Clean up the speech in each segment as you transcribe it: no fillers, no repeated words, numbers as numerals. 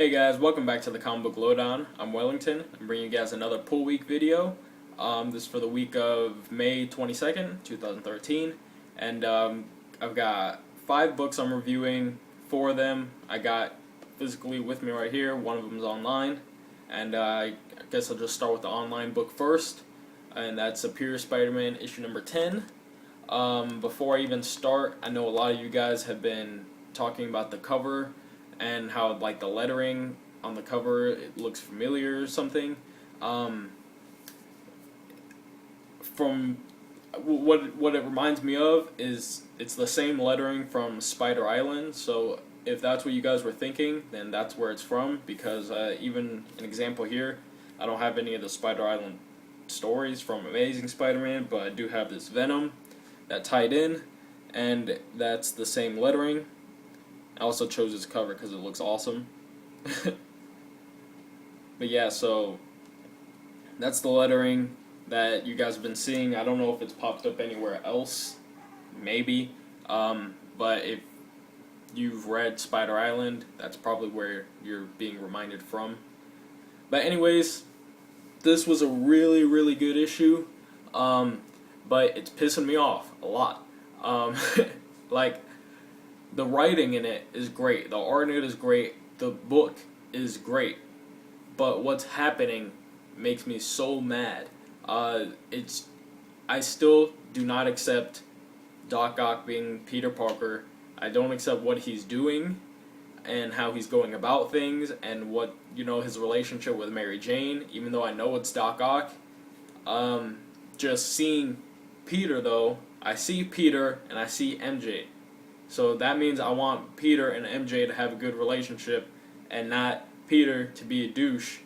Hey guys, welcome back to the Comic Book Lowdown. I'm Wellington. I'm bringing you guys another pull week video. This is for the week of May 22nd, 2013. And I've got 5 books I'm reviewing. 4 of them I got physically with me right here. One of them is online. And I guess I'll just start with the online book first. And that's Superior Spider-Man issue number 10. Before I even start, I know a lot of you guys have been talking about the cover and how like the lettering on the cover, it looks familiar or something. From what it reminds me of is it's the same lettering from Spider Island. So if that's what you guys were thinking, then that's where it's from. Because even an example here, I don't have any of the Spider Island stories from Amazing Spider-Man, but I do have this Venom that tied in, and that's the same lettering. I also chose this cover because it looks awesome. But yeah, so that's the lettering that you guys have been seeing. I don't know if it's popped up anywhere else, maybe. But if you've read Spider Island, that's probably where you're being reminded from. But anyways, this was a really, really good issue. But it's pissing me off a lot. Like, the writing in it is great. The art in it is great. The book is great. But what's happening makes me so mad. I still do not accept Doc Ock being Peter Parker. I don't accept what he's doing and how he's going about things and what, his relationship with Mary Jane, even though I know it's Doc Ock. Just seeing Peter, though, I see Peter and I see MJ. So that means I want Peter and MJ to have a good relationship and not Peter to be a douche.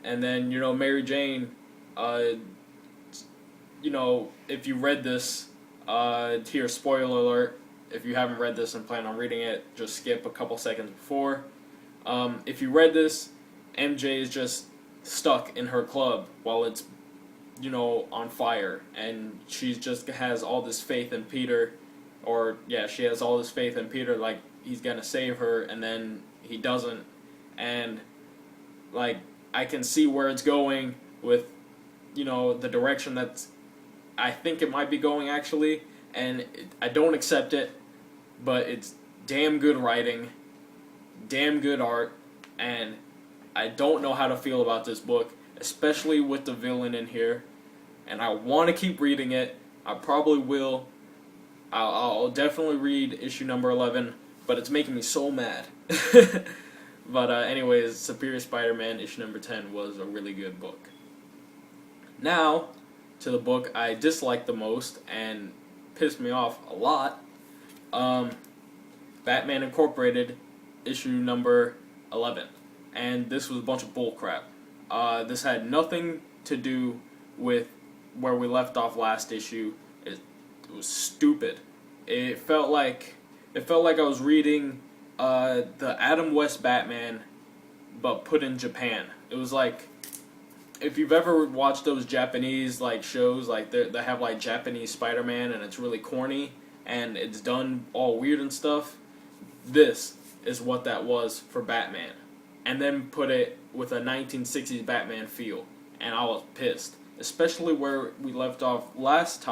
And then, Mary Jane, if you read this, here, spoiler alert, if you haven't read this and plan on reading it, just skip a couple seconds before. If you read this, MJ is just stuck in her club while it's, on fire. And she just has all this faith in Peter. Or, yeah, she has all this faith in Peter, like, he's gonna save her, and then he doesn't. And, like, I can see where it's going with, the direction that I think it might be going, actually. And I don't accept it, but it's damn good writing, damn good art, and I don't know how to feel about this book, especially with the villain in here. And I want to keep reading it. I probably will. I'll definitely read issue number 11, but it's making me so mad. But anyways, Superior Spider-Man issue number 10 was a really good book. Now, to the book I disliked the most and pissed me off a lot. Batman Incorporated issue number 11. And this was a bunch of bullcrap. This had nothing to do with where we left off last issue. It was stupid. It felt like I was reading the Adam West Batman, but put in Japan. It was like, if you've ever watched those Japanese shows, they have Japanese Spider-Man, and it's really corny and it's done all weird and stuff. This is what that was for Batman, and then put it with a 1960s Batman feel, and I was pissed. Especially where we left off last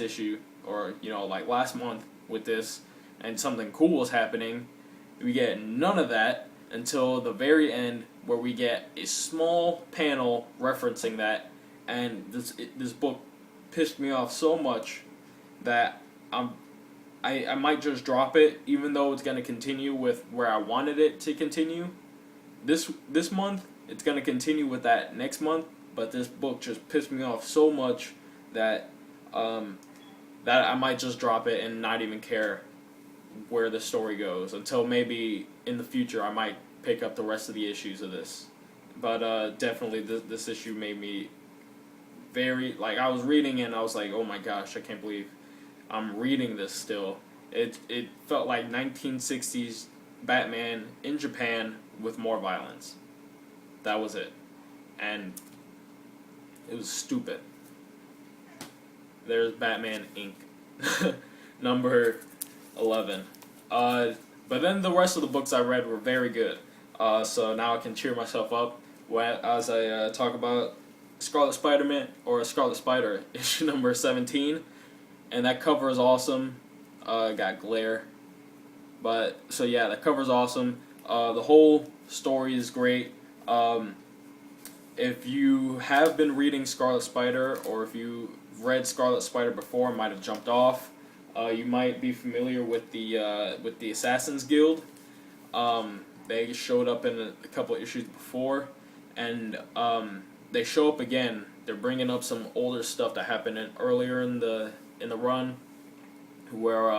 issue, or, last month with this, and something cool was happening. We get none of that until the very end, where we get a small panel referencing that, and this book pissed me off so much that I might just drop it, even though it's going to continue with where I wanted it to continue. This month, it's going to continue with that next month. But this book just pissed me off so much that that I might just drop it and not even care where the story goes, until maybe in the future I might pick up the rest of the issues of this. But definitely this issue made me very, I was reading it and I was like, oh my gosh, I can't believe I'm reading this still. It felt like 1960s Batman in Japan with more violence. That was it. And it was stupid. There's Batman Inc. number 11. But then the rest of the books I read were very good. So now I can cheer myself up as I talk about Scarlet Spider-Man or Scarlet Spider issue number 17, and that cover is awesome. Got glare, but so yeah, the cover is awesome. The whole story is great. If you have been reading Scarlet Spider, or if you read Scarlet Spider before and might have jumped off, you might be familiar with the Assassin's Guild. They showed up in a couple of issues before, and they show up again. They're bringing up some older stuff that happened earlier in the run, where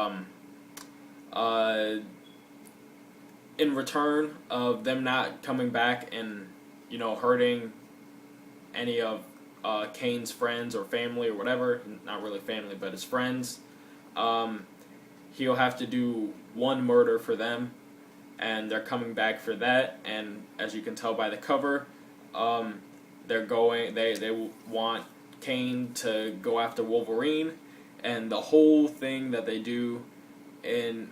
in return of them not coming back and hurting any of Kane's friends or family or whatever, not really family but his friends, he'll have to do one murder for them, and they're coming back for that. And as you can tell by the cover, they want Kane to go after Wolverine, and the whole thing that they do in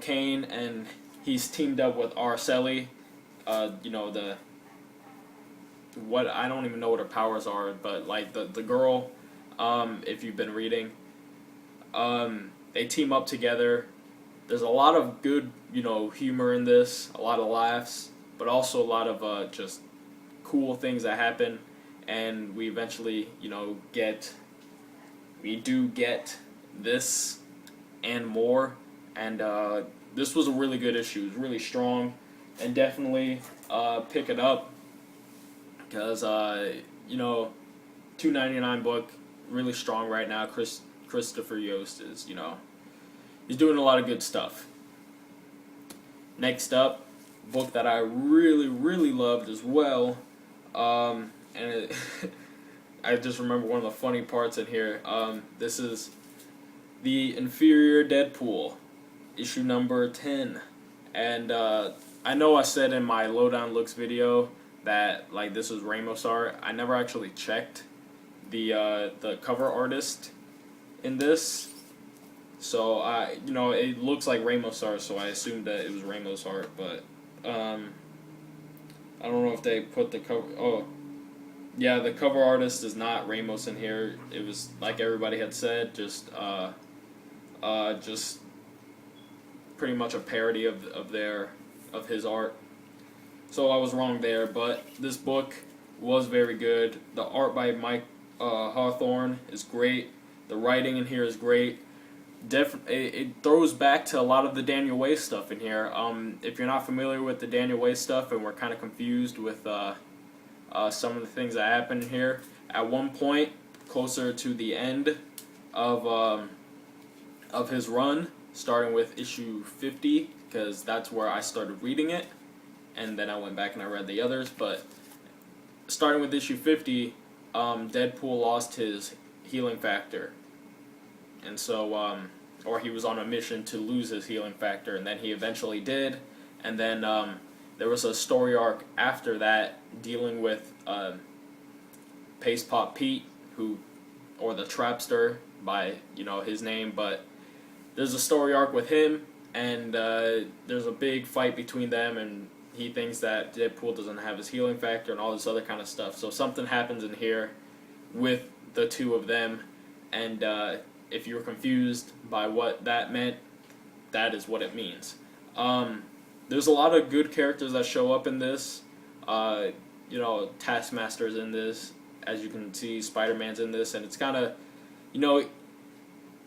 Kane, and he's teamed up with Araceli, what I don't even know what her powers are, but like the girl, if you've been reading, they team up together. There's a lot of good humor in this, a lot of laughs, but also a lot of just cool things that happen, and we eventually get this and more, and this was a really good issue. It was really strong, and definitely pick it up, because $2.99 book, really strong right now. Christopher Yost is he's doing a lot of good stuff. Next up, book that I really loved as well, and I just remember one of the funny parts in here. This is The Inferior Deadpool, issue number 10, and I know I said in my Lowdown Looks video that like this was Ramos art. I never actually checked the cover artist in this, so it looks like Ramos art, so I assumed that it was Ramos art, but I don't know if they put the cover. Oh, yeah, the cover artist is not Ramos in here. It was like everybody had said, just pretty much a parody of his art. So I was wrong there, but this book was very good. The art by Mike Hawthorne is great. The writing in here is great. It throws back to a lot of the Daniel Way stuff in here. If you're not familiar with the Daniel Way stuff and we're kind of confused with some of the things that happen here, at one point, closer to the end of his run, starting with issue 50, because that's where I started reading it, and then I went back and I read the others, but starting with issue 50, Deadpool lost his healing factor, and so, or he was on a mission to lose his healing factor, and then he eventually did, and then there was a story arc after that dealing with Paste Pop Pete, or the Trapster by his name, but there's a story arc with him, and there's a big fight between them, and he thinks that Deadpool doesn't have his healing factor and all this other kind of stuff. So something happens in here with the two of them, and if you were confused by what that meant, that is what it means. There's a lot of good characters that show up in this. Taskmaster's in this. As you can see, Spider-Man's in this, and it's kind of,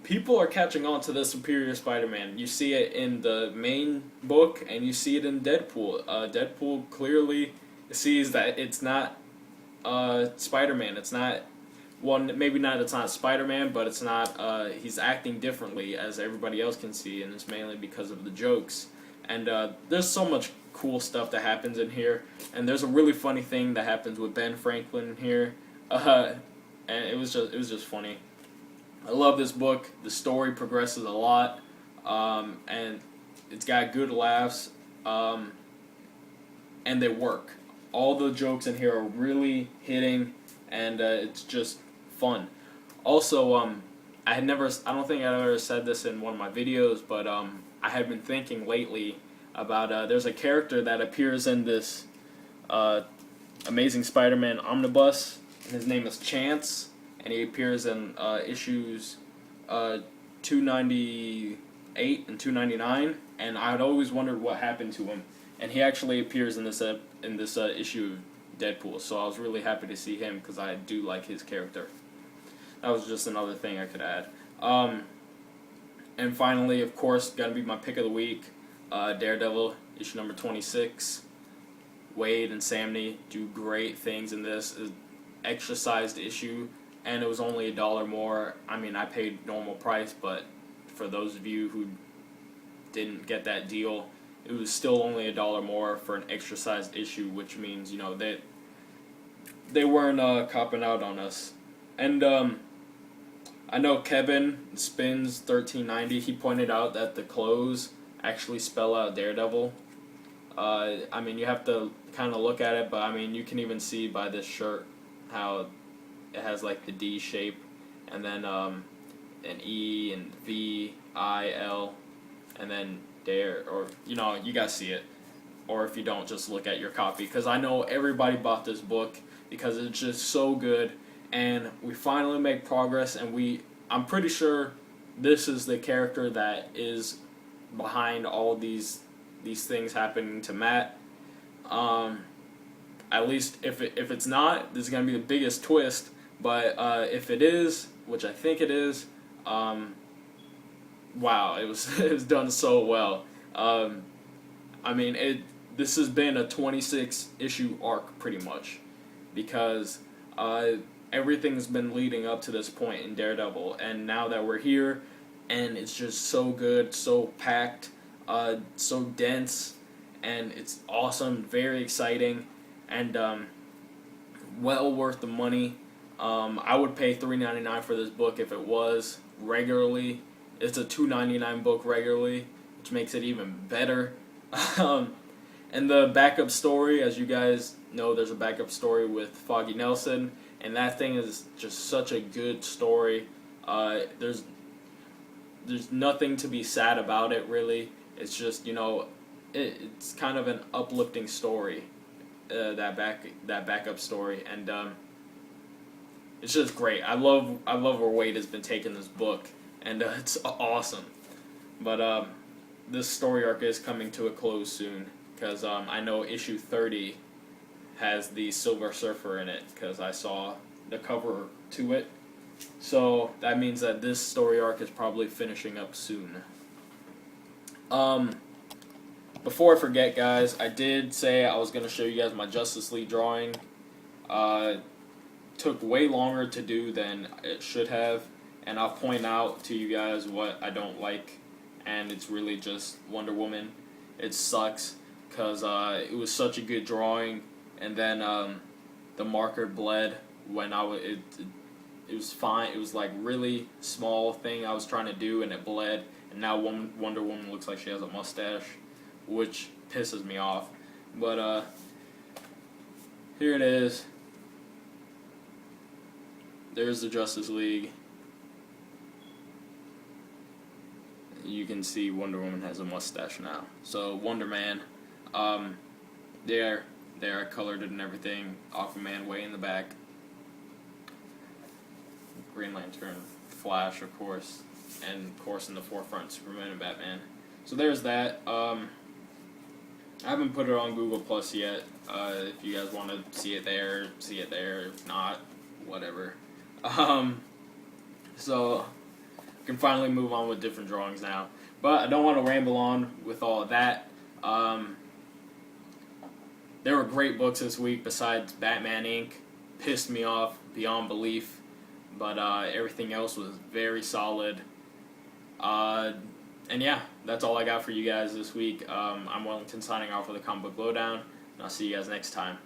people are catching on to the Superior Spider-Man. You see it in the main book, and you see it in Deadpool. Deadpool clearly sees that it's not Spider-Man. It's not it's not Spider-Man, but it's not. He's acting differently, as everybody else can see, and it's mainly because of the jokes. And there's so much cool stuff that happens in here, and there's a really funny thing that happens with Ben Franklin here, and it was just funny. I love this book. The story progresses a lot, and it's got good laughs, and they work. All the jokes in here are really hitting, and it's just fun. Also, I don't think I ever said this in one of my videos, but I had been thinking lately about there's a character that appears in this Amazing Spider-Man omnibus, and his name is Chance, and he appears in issues 298 and 299, and I had always wondered what happened to him, and he actually appears in this issue of Deadpool, so I was really happy to see him because I do like his character. That was just another thing I could add. And finally, of course, gotta be my pick of the week, Daredevil, issue number 26. Wade and Samney do great things in this. It's an extra-sized issue, and it was only $1 more. I mean, I paid normal price, but for those of you who didn't get that deal, it was still only $1 more for an extra-sized issue, which means, you know, they weren't copping out on us. And I know Kevin Spins 1390. He pointed out that the clothes actually spell out Daredevil. I mean, you have to kind of look at it, but I mean, you can even see by this shirt how it has like the D shape, and then an E and V, I, L, and then Dare, or you know, you guys see it. Or if you don't, just look at your copy, because I know everybody bought this book because it's just so good, and we finally make progress, and I'm pretty sure this is the character that is behind all these things happening to Matt. At least if it's not, this is gonna be the biggest twist. But if it is, which I think it is, wow, it was done so well. I mean, this has been a 26 issue arc pretty much, because everything's been leading up to this point in Daredevil, and now that we're here, and it's just so good, so packed, so dense, and it's awesome, very exciting, and well worth the money. I would pay $3.99 for this book if it was regularly. It's a $2.99 book regularly, which makes it even better. And the backup story, as you guys know, there's a backup story with Foggy Nelson, and that thing is just such a good story. There's nothing to be sad about it, really. It's just, you know, it's kind of an uplifting story, that backup story, and it's just great. I love where Wade has been taking this book, and it's awesome. But this story arc is coming to a close soon, because I know issue 30 has the Silver Surfer in it, because I saw the cover to it. So that means that this story arc is probably finishing up soon. Before I forget, guys, I did say I was going to show you guys my Justice League drawing. Took way longer to do than it should have, and I'll point out to you guys what I don't like, and it's really just Wonder Woman. It sucks, because it was such a good drawing, and then the marker bled when it was fine. It was like really small thing I was trying to do, and it bled, and now Wonder Woman looks like she has a mustache, which pisses me off. But here it is. There's the Justice League. You can see Wonder Woman has a mustache now. So Wonder Man, there I colored it and everything. Aquaman way in the back. Green Lantern, Flash, of course, and of course in the forefront, Superman and Batman. So there's that. I haven't put it on Google Plus yet. If you guys want to see it there, see it there. If not, whatever. So I can finally move on with different drawings now. But I don't want to ramble on with all of that. There were great books this week besides Batman Inc. Pissed me off beyond belief. But everything else was very solid. And yeah, that's all I got for you guys this week. I'm Wellington signing off for the Comic Book Lowdown, and I'll see you guys next time.